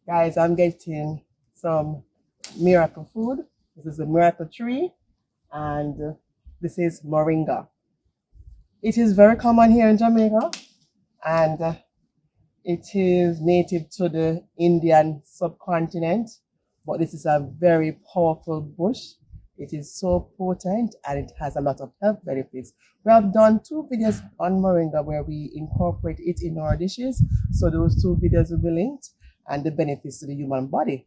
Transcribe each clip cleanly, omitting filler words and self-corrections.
Guys, I'm getting some miracle food. This is a miracle tree, and this is Moringa. It is very common here in Jamaica, and it is native to the Indian subcontinent, but this is a very powerful bush. It is so potent and it has a lot of health benefits. We have done 2 videos on Moringa where we incorporate it in our dishes. So those 2 videos will be linked and the benefits to the human body.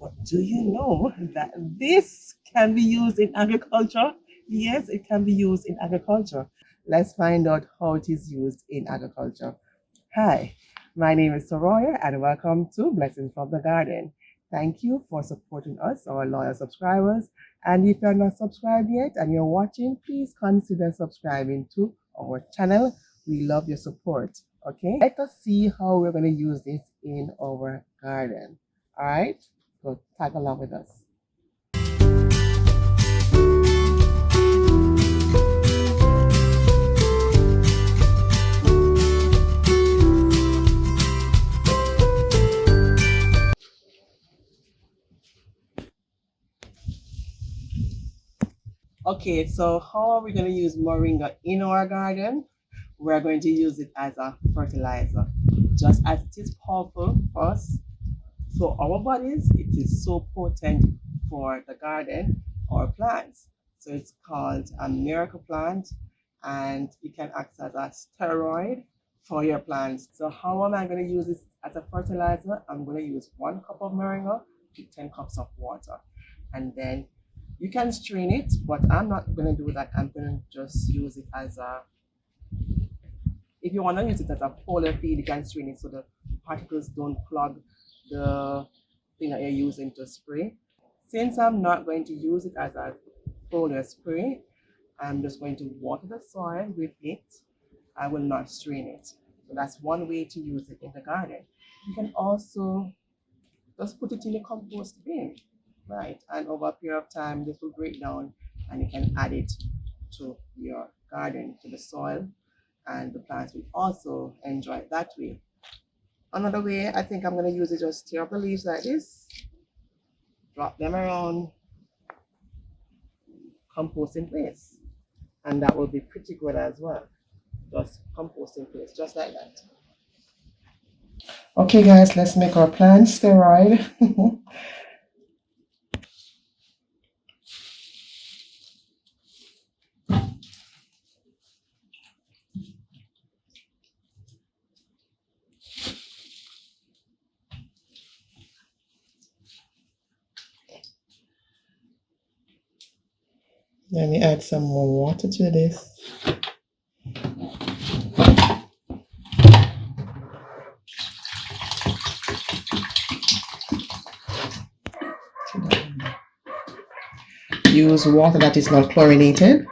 But do you know that this can be used in agriculture? Yes, it can be used in agriculture. Let's find out how it is used in agriculture. Hi, my name is Soraya and welcome to Blessings from the Garden. Thank you for supporting us, our loyal subscribers. And if you're not subscribed yet and you're watching, please consider subscribing to our channel. We love your support. Okay, let us see how we're going to use this in our garden. All right, so tag along with us. Okay, so how are we going to use Moringa in our garden? We're going to use it as a fertilizer. Just as it is powerful for us, for our bodies, it is so potent for the garden or plants. So it's called a miracle plant and it can act as a steroid for your plants. So how am I going to use this as a fertilizer? I'm going to use 1 cup of Moringa to 10 cups of water. And then you can strain it, but I'm not going to do that. I'm going to just use it as a, if you want to use it as a foliar feed, you can strain it so the particles don't clog the thing that you're using to spray. Since I'm not going to use it as a foliar spray, I'm just going to water the soil with it. I will not strain it. So that's one way to use it in the garden. You can also just put it in a compost bin. Right, and over a period of time this will break down and you can add it to your garden, to the soil, and the plants will also enjoy it that way. Another way, I think I'm going to use it, just tear up the leaves like this, drop them around, compost in place, and that will be pretty good as well. Just compost in place, just like that. Okay guys, let's make our plants steroid. Let me add some more water to this. Use water that is not chlorinated.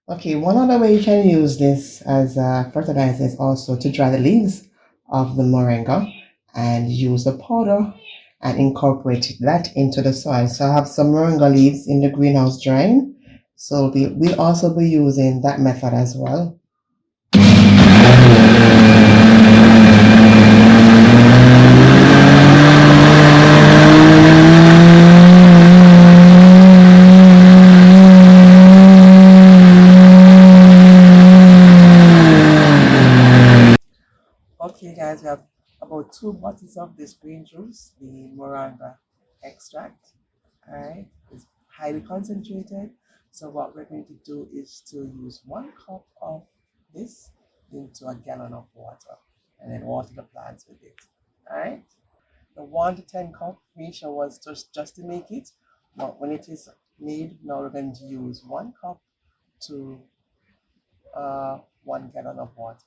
Okay, one other way you can use this as a fertilizer is also to dry the leaves of the moringa and use the powder and incorporate that into the soil. So I have some moringa leaves in the greenhouse drying. So we'll also be using that method as well. Okay guys, we have about 2 bottles of this green juice, the Moringa extract. Alright, it's highly concentrated. So what we're going to do is to use 1 cup of this into a gallon of water and then water the plants with it. Alright, the 1 to 10 cup ratio was just to make it, but when it is made, now we're going to use 1 cup to 1 gallon of water.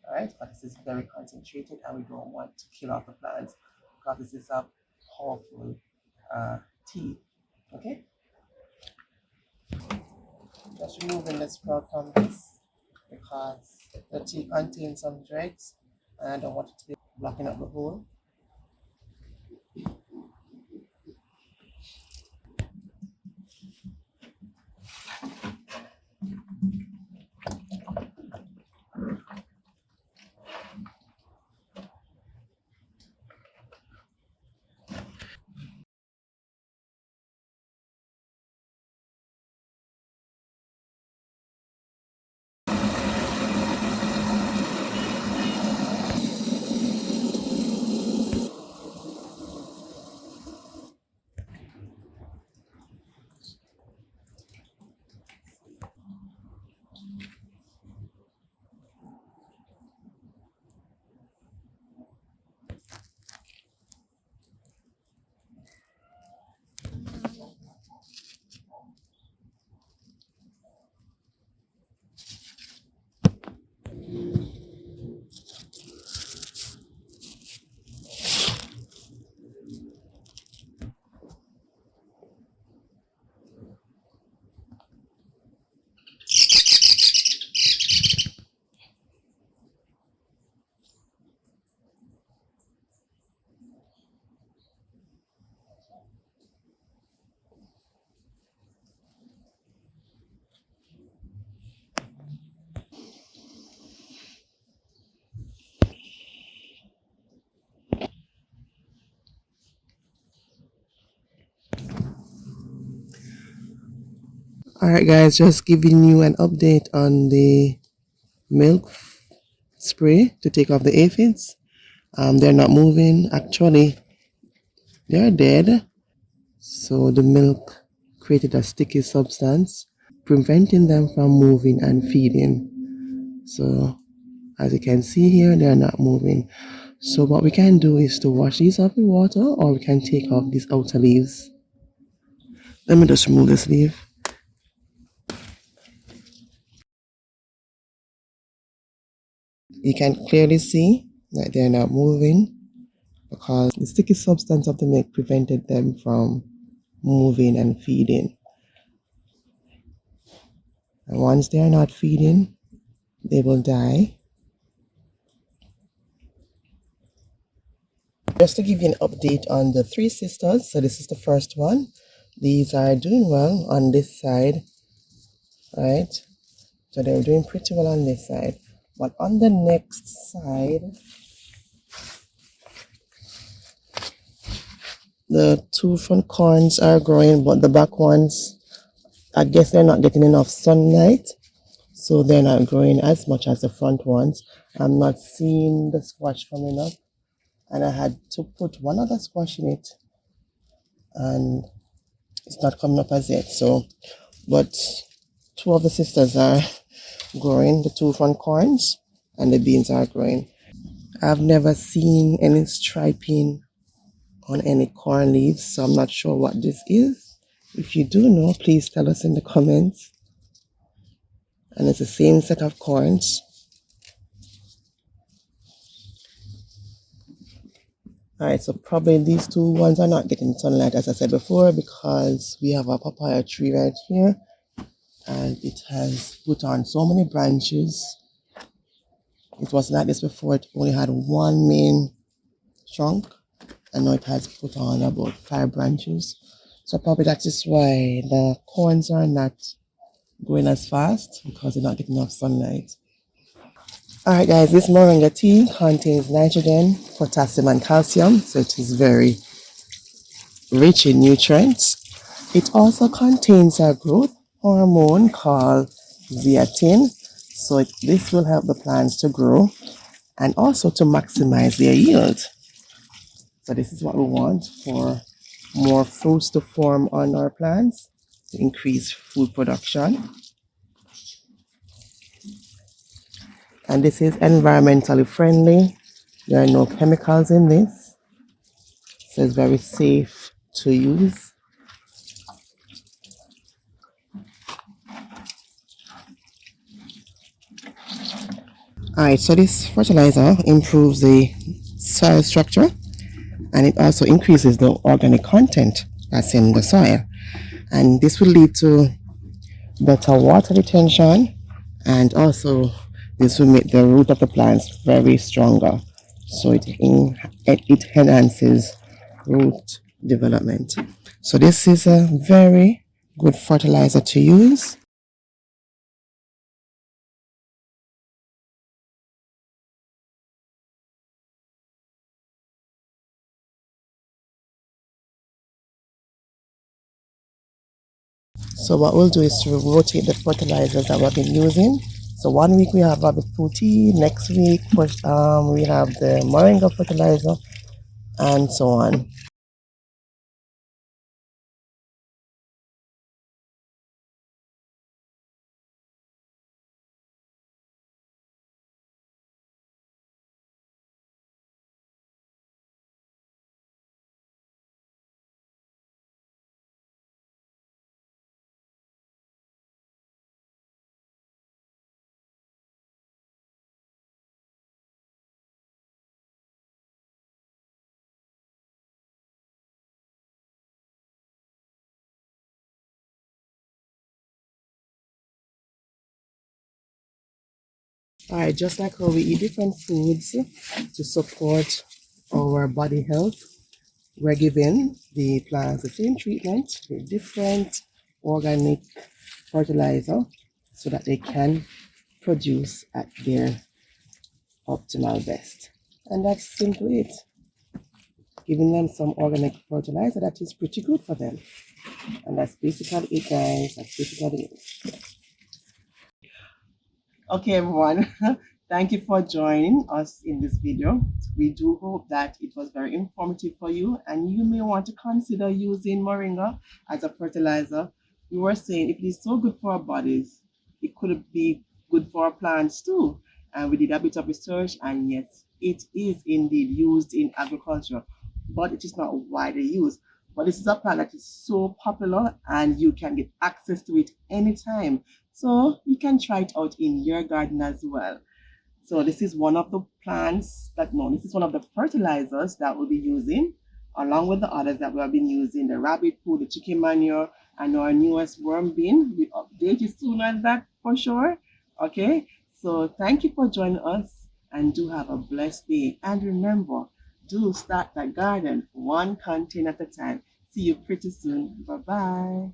Alright, but this is very concentrated and we don't want to kill off the plants because this is a powerful tea. Okay. Just removing the sprout from this because the tea contains some dregs and I don't want it to be blocking up the hole. Alright guys, just giving you an update on the milk spray to take off the aphids. They're not moving. Actually, they're dead. So the milk created a sticky substance, preventing them from moving and feeding. So as you can see here, they're not moving. So what we can do is to wash these off with water, or we can take off these outer leaves. Let me just remove this leaf. You can clearly see that they're not moving because the sticky substance of the milk prevented them from moving and feeding. And once they are not feeding, they will die. Just to give you an update on the three sisters, so this is the first one. These are doing well on this side, right? So they're doing pretty well on this side. But on the next side, the two front corns are growing, but the back ones, I guess they're not getting enough sunlight, so they're not growing as much as the front ones. I'm not seeing the squash coming up, and I had to put one other squash in it, and it's not coming up as yet. So, but two of the sisters are growing, the two front corns, and the beans are growing. I've never seen any striping on any corn leaves, so I'm not sure what this is. If you do know, please tell us in the comments. And it's the same set of corns. Alright, so probably these two ones are not getting sunlight, as I said before, because we have a papaya tree right here, and it has put on so many branches. It was like this before. It only had one main trunk, and now it has put on about 5 branches. So probably that is why the corns are not growing as fast, because they're not getting enough sunlight. Alright guys, this moringa tea contains nitrogen, potassium and calcium, so it is very rich in nutrients. It also contains a growth hormone called zeatin, so this will help the plants to grow and also to maximize their yield. So this is what we want, for more fruits to form on our plants, to increase food production. And this is environmentally friendly. There are no chemicals in this, so it's very safe to use. Alright, so this fertilizer improves the soil structure, and it also increases the organic content that's in the soil, and this will lead to better water retention, and also this will make the root of the plants very stronger. So it enhances root development. So this is a very good fertilizer to use. So what we'll do is to rotate the fertilizers that we've been using. So 1 week we have rabbit tea, next week we have the moringa fertilizer, and so on. Alright, just like how we eat different foods to support our body health, we're giving the plants the same treatment with different organic fertilizer so that they can produce at their optimal best. And that's simply it. Giving them some organic fertilizer that is pretty good for them. And that's basically it, guys. That's basically it. Okay, everyone. Thank you for joining us in this video. We do hope that it was very informative for you, and you may want to consider using moringa as a fertilizer. We were saying if it is so good for our bodies, it could be good for our plants too. And we did a bit of research, and yes, it is indeed used in agriculture, but it is not widely used. But this is a plant that is so popular, and you can get access to it anytime. So you can try it out in your garden as well. So this is one of the plants that, no, this is one of the fertilizers that we'll be using, along with the others that we have been using, the rabbit poo, the chicken manure, and our newest worm bin. We'll update you soon on that for sure. Okay, so thank you for joining us, and do have a blessed day. And remember, do start that garden one container at a time. See you pretty soon. Bye-bye.